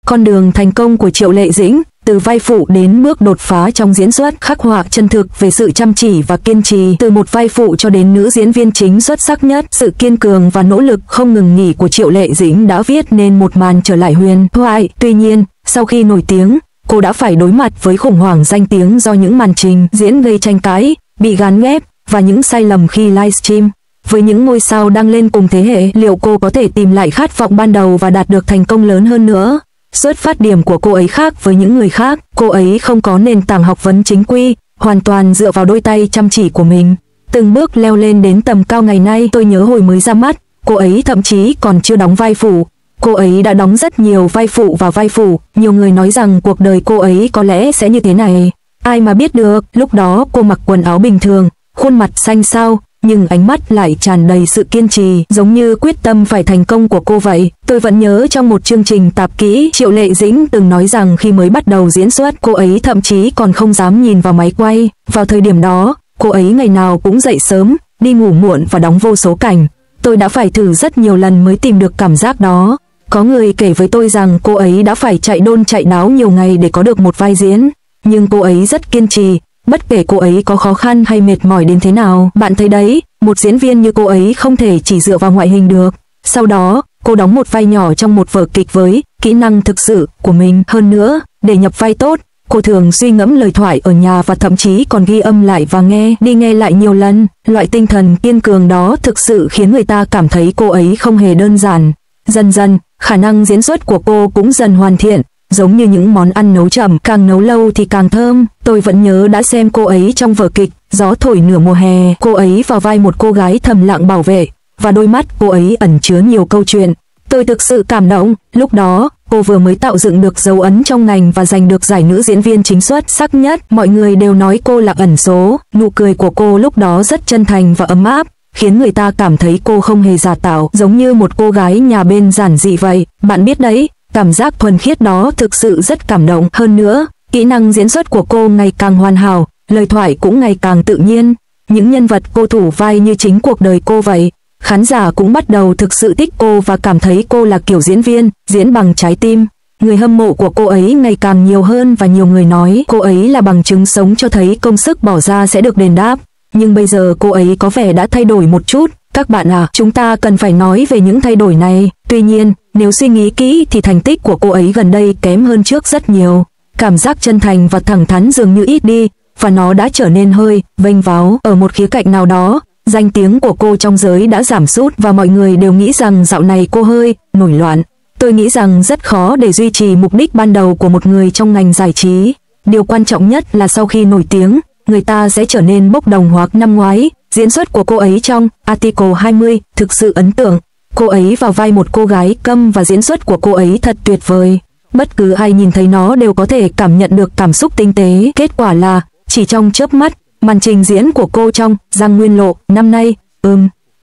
Con đường thành công của Triệu Lệ Dĩnh, từ vai phụ đến bước đột phá trong diễn xuất, khắc họa chân thực về sự chăm chỉ và kiên trì. Từ một vai phụ cho đến nữ diễn viên chính xuất sắc nhất, sự kiên cường và nỗ lực không ngừng nghỉ của Triệu Lệ Dĩnh đã viết nên một màn trở lại huyền thoại. Tuy nhiên, sau khi nổi tiếng, cô đã phải đối mặt với khủng hoảng danh tiếng do những màn trình diễn gây tranh cãi, bị gán ghép và những sai lầm khi livestream. Với những ngôi sao đang lên cùng thế hệ, liệu cô có thể tìm lại khát vọng ban đầu và đạt được thành công lớn hơn nữa? Xuất phát điểm của cô ấy khác với những người khác, cô ấy không có nền tảng học vấn chính quy, hoàn toàn dựa vào đôi tay chăm chỉ của mình. Từng bước leo lên đến tầm cao ngày nay. Tôi nhớ hồi mới ra mắt, cô ấy thậm chí còn chưa đóng vai phụ. Cô ấy đã đóng rất nhiều vai phụ và vai phụ, nhiều người nói rằng cuộc đời cô ấy có lẽ sẽ như thế này. Ai mà biết được, lúc đó cô mặc quần áo bình thường, khuôn mặt xanh xao, nhưng ánh mắt lại tràn đầy sự kiên trì, giống như quyết tâm phải thành công của cô vậy. Tôi vẫn nhớ trong một chương trình tạp kỹ, Triệu Lệ Dĩnh từng nói rằng khi mới bắt đầu diễn xuất, cô ấy thậm chí còn không dám nhìn vào máy quay. Vào thời điểm đó, cô ấy ngày nào cũng dậy sớm, đi ngủ muộn và đóng vô số cảnh. Tôi đã phải thử rất nhiều lần mới tìm được cảm giác đó. Có người kể với tôi rằng cô ấy đã phải chạy đôn chạy đáo nhiều ngày để có được một vai diễn. Nhưng cô ấy rất kiên trì, bất kể cô ấy có khó khăn hay mệt mỏi đến thế nào. Bạn thấy đấy, một diễn viên như cô ấy không thể chỉ dựa vào ngoại hình được. Sau đó, cô đóng một vai nhỏ trong một vở kịch với kỹ năng thực sự của mình. Hơn nữa, để nhập vai tốt, cô thường suy ngẫm lời thoại ở nhà và thậm chí còn ghi âm lại và nghe đi nghe lại nhiều lần. Loại tinh thần kiên cường đó thực sự khiến người ta cảm thấy cô ấy không hề đơn giản. Dần dần, khả năng diễn xuất của cô cũng dần hoàn thiện. Giống như những món ăn nấu chậm, càng nấu lâu thì càng thơm. Tôi vẫn nhớ đã xem cô ấy trong vở kịch Gió thổi nửa mùa hè. Cô ấy vào vai một cô gái thầm lặng bảo vệ, và đôi mắt cô ấy ẩn chứa nhiều câu chuyện. Tôi thực sự cảm động. Lúc đó, cô vừa mới tạo dựng được dấu ấn trong ngành và giành được giải nữ diễn viên chính xuất sắc nhất. Mọi người đều nói cô là ẩn số. Nụ cười của cô lúc đó rất chân thành và ấm áp, khiến người ta cảm thấy cô không hề giả tạo, giống như một cô gái nhà bên giản dị vậy. Bạn biết đấy, cảm giác thuần khiết đó thực sự rất cảm động. Hơn nữa, kỹ năng diễn xuất của cô ngày càng hoàn hảo, lời thoại cũng ngày càng tự nhiên. Những nhân vật cô thủ vai như chính cuộc đời cô vậy. Khán giả cũng bắt đầu thực sự thích cô và cảm thấy cô là kiểu diễn viên, diễn bằng trái tim. Người hâm mộ của cô ấy ngày càng nhiều hơn và nhiều người nói cô ấy là bằng chứng sống cho thấy công sức bỏ ra sẽ được đền đáp. Nhưng bây giờ cô ấy có vẻ đã thay đổi một chút. Các bạn à, chúng ta cần phải nói về những thay đổi này. Tuy nhiên, nếu suy nghĩ kỹ thì thành tích của cô ấy gần đây kém hơn trước rất nhiều. Cảm giác chân thành và thẳng thắn dường như ít đi, và nó đã trở nên hơi vênh váo. Ở một khía cạnh nào đó, danh tiếng của cô trong giới đã giảm sút và mọi người đều nghĩ rằng dạo này cô hơi nổi loạn. Tôi nghĩ rằng rất khó để duy trì mục đích ban đầu của một người trong ngành giải trí. Điều quan trọng nhất là sau khi nổi tiếng, người ta sẽ trở nên bốc đồng. Hoặc năm ngoái, diễn xuất của cô ấy trong Article 20 thực sự ấn tượng. Cô ấy vào vai một cô gái câm và diễn xuất của cô ấy thật tuyệt vời. Bất cứ ai nhìn thấy nó đều có thể cảm nhận được cảm xúc tinh tế. Kết quả là, chỉ trong chớp mắt, màn trình diễn của cô trong Giang Nguyên Lộ năm nay,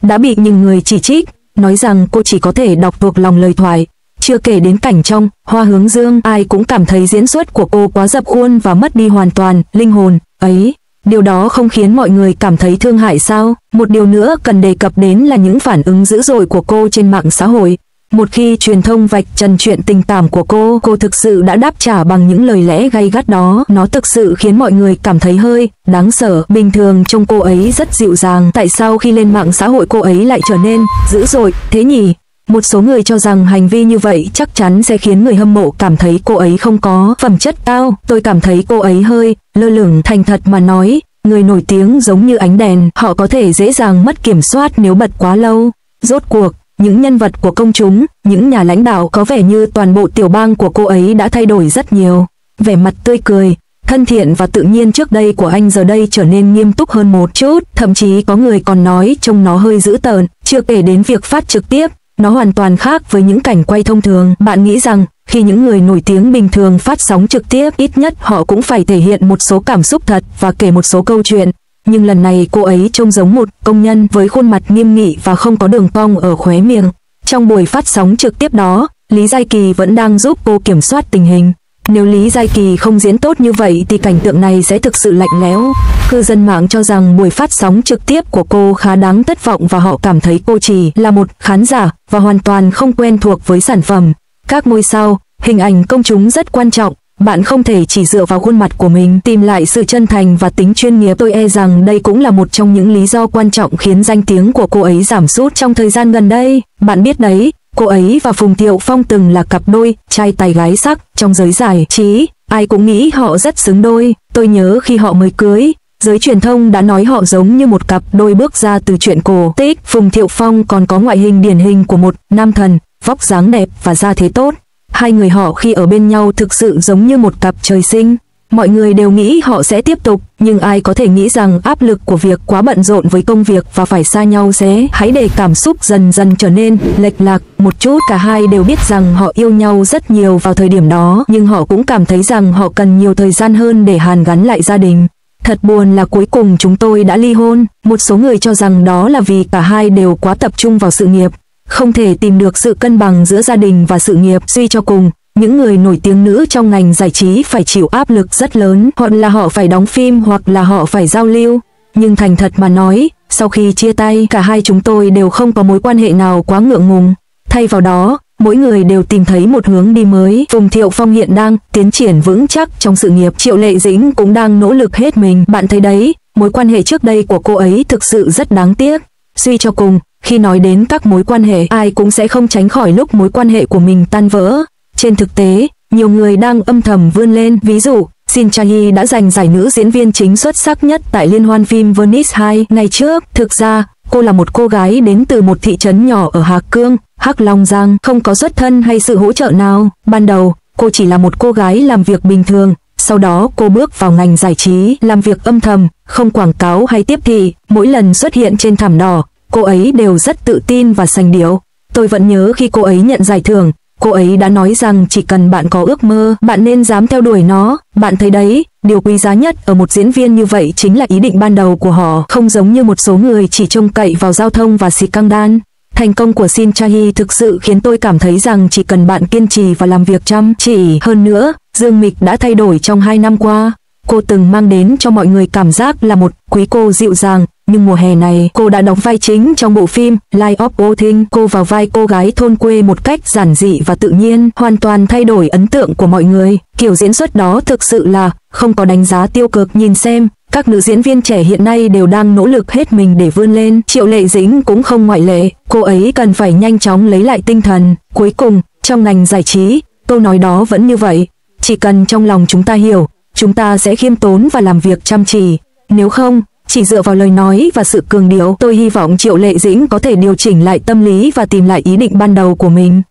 đã bị nhiều người chỉ trích, nói rằng cô chỉ có thể đọc thuộc lòng lời thoại. Chưa kể đến cảnh trong Hoa Hướng Dương, ai cũng cảm thấy diễn xuất của cô quá dập khuôn và mất đi hoàn toàn linh hồn ấy. Điều đó không khiến mọi người cảm thấy thương hại sao? Một điều nữa cần đề cập đến là những phản ứng dữ dội của cô trên mạng xã hội. Một khi truyền thông vạch trần chuyện tình cảm của cô thực sự đã đáp trả bằng những lời lẽ gay gắt đó. Nó thực sự khiến mọi người cảm thấy hơi đáng sợ. Bình thường trông cô ấy rất dịu dàng, tại sao khi lên mạng xã hội cô ấy lại trở nên dữ dội thế nhỉ? Một số người cho rằng hành vi như vậy chắc chắn sẽ khiến người hâm mộ cảm thấy cô ấy không có phẩm chất cao. Tôi cảm thấy cô ấy hơi lơ lửng. Thành thật mà nói, người nổi tiếng giống như ánh đèn, họ có thể dễ dàng mất kiểm soát nếu bật quá lâu. Rốt cuộc, những nhân vật của công chúng, những nhà lãnh đạo có vẻ như toàn bộ tiểu bang của cô ấy đã thay đổi rất nhiều. Vẻ mặt tươi cười, thân thiện và tự nhiên trước đây của anh giờ đây trở nên nghiêm túc hơn một chút. Thậm chí có người còn nói trông nó hơi dữ tợn. Chưa kể đến việc phát trực tiếp, nó hoàn toàn khác với những cảnh quay thông thường. Bạn nghĩ rằng, khi những người nổi tiếng bình thường phát sóng trực tiếp, ít nhất họ cũng phải thể hiện một số cảm xúc thật và kể một số câu chuyện. Nhưng lần này cô ấy trông giống một công nhân với khuôn mặt nghiêm nghị và không có đường cong ở khóe miệng. Trong buổi phát sóng trực tiếp đó, Lý Giai Kỳ vẫn đang giúp cô kiểm soát tình hình. Nếu Lý Giai Kỳ không diễn tốt như vậy thì cảnh tượng này sẽ thực sự lạnh lẽo. Cư dân mạng cho rằng buổi phát sóng trực tiếp của cô khá đáng thất vọng và họ cảm thấy cô chỉ là một khán giả và hoàn toàn không quen thuộc với sản phẩm. Các ngôi sao, Hình ảnh công chúng rất quan trọng. Bạn không thể chỉ dựa vào khuôn mặt của mình tìm lại sự chân thành và tính chuyên nghiệp. Tôi e rằng đây cũng là một trong những lý do quan trọng khiến danh tiếng của cô ấy giảm sút trong thời gian gần đây. Bạn biết đấy, cô ấy và Phùng Thiệu Phong từng là cặp đôi, trai tài gái sắc trong giới giải trí. Ai cũng nghĩ họ rất xứng đôi. Tôi nhớ khi họ mới cưới, giới truyền thông đã nói họ giống như một cặp đôi bước ra từ truyện cổ tích. Phùng Thiệu Phong còn có ngoại hình điển hình của một nam thần, vóc dáng đẹp và da thế tốt. Hai người họ khi ở bên nhau thực sự giống như một cặp trời sinh. Mọi người đều nghĩ họ sẽ tiếp tục, nhưng ai có thể nghĩ rằng áp lực của việc quá bận rộn với công việc và phải xa nhau sẽ hãy để cảm xúc dần dần trở nên lệch lạc một chút. Cả hai đều biết rằng họ yêu nhau rất nhiều vào thời điểm đó, nhưng họ cũng cảm thấy rằng họ cần nhiều thời gian hơn để hàn gắn lại gia đình. Thật buồn là cuối cùng chúng tôi đã ly hôn. Một số người cho rằng đó là vì cả hai đều quá tập trung vào sự nghiệp, không thể tìm được sự cân bằng giữa gia đình và sự nghiệp. Suy cho cùng, những người nổi tiếng nữ trong ngành giải trí phải chịu áp lực rất lớn, hoặc là họ phải đóng phim hoặc là họ phải giao lưu. Nhưng thành thật mà nói, sau khi chia tay, cả hai chúng tôi đều không có mối quan hệ nào quá ngượng ngùng. Thay vào đó, mỗi người đều tìm thấy một hướng đi mới. Phùng Thiệu Phong hiện đang tiến triển vững chắc trong sự nghiệp, Triệu Lệ Dĩnh cũng đang nỗ lực hết mình. Bạn thấy đấy, mối quan hệ trước đây của cô ấy thực sự rất đáng tiếc. Suy cho cùng, khi nói đến các mối quan hệ, ai cũng sẽ không tránh khỏi lúc mối quan hệ của mình tan vỡ. Trên thực tế, nhiều người đang âm thầm vươn lên. Ví dụ, Shin Chae-hee đã giành giải nữ diễn viên chính xuất sắc nhất tại liên hoan phim Venice 2 ngày trước. Thực ra, cô là một cô gái đến từ một thị trấn nhỏ ở Hà Cương, Hắc Long Giang, không có xuất thân hay sự hỗ trợ nào. Ban đầu, cô chỉ là một cô gái làm việc bình thường. Sau đó cô bước vào ngành giải trí, làm việc âm thầm, không quảng cáo hay tiếp thị. Mỗi lần xuất hiện trên thảm đỏ, cô ấy đều rất tự tin và sành điệu. Tôi vẫn nhớ khi cô ấy nhận giải thưởng, cô ấy đã nói rằng chỉ cần bạn có ước mơ, bạn nên dám theo đuổi nó. Bạn thấy đấy, điều quý giá nhất ở một diễn viên như vậy chính là ý định ban đầu của họ, không giống như một số người chỉ trông cậy vào giao thông và scandal. Thành công của Shin Chae-hee thực sự khiến tôi cảm thấy rằng chỉ cần bạn kiên trì và làm việc chăm chỉ. Hơn nữa, Dương Mịch đã thay đổi trong 2 năm qua. Cô từng mang đến cho mọi người cảm giác là một quý cô dịu dàng, nhưng mùa hè này cô đã đóng vai chính trong bộ phim Life of Boating. Cô vào vai cô gái thôn quê một cách giản dị và tự nhiên, hoàn toàn thay đổi ấn tượng của mọi người. Kiểu diễn xuất đó thực sự là không có đánh giá tiêu cực. Nhìn xem, các nữ diễn viên trẻ hiện nay đều đang nỗ lực hết mình để vươn lên. Triệu Lệ Dĩnh cũng không ngoại lệ, cô ấy cần phải nhanh chóng lấy lại tinh thần. Cuối cùng, trong ngành giải trí, câu nói đó vẫn như vậy. Chỉ cần trong lòng chúng ta hiểu, chúng ta sẽ khiêm tốn và làm việc chăm chỉ. Nếu không, chỉ dựa vào lời nói và sự cường điệu. Tôi hy vọng Triệu Lệ Dĩnh có thể điều chỉnh lại tâm lý và tìm lại ý định ban đầu của mình.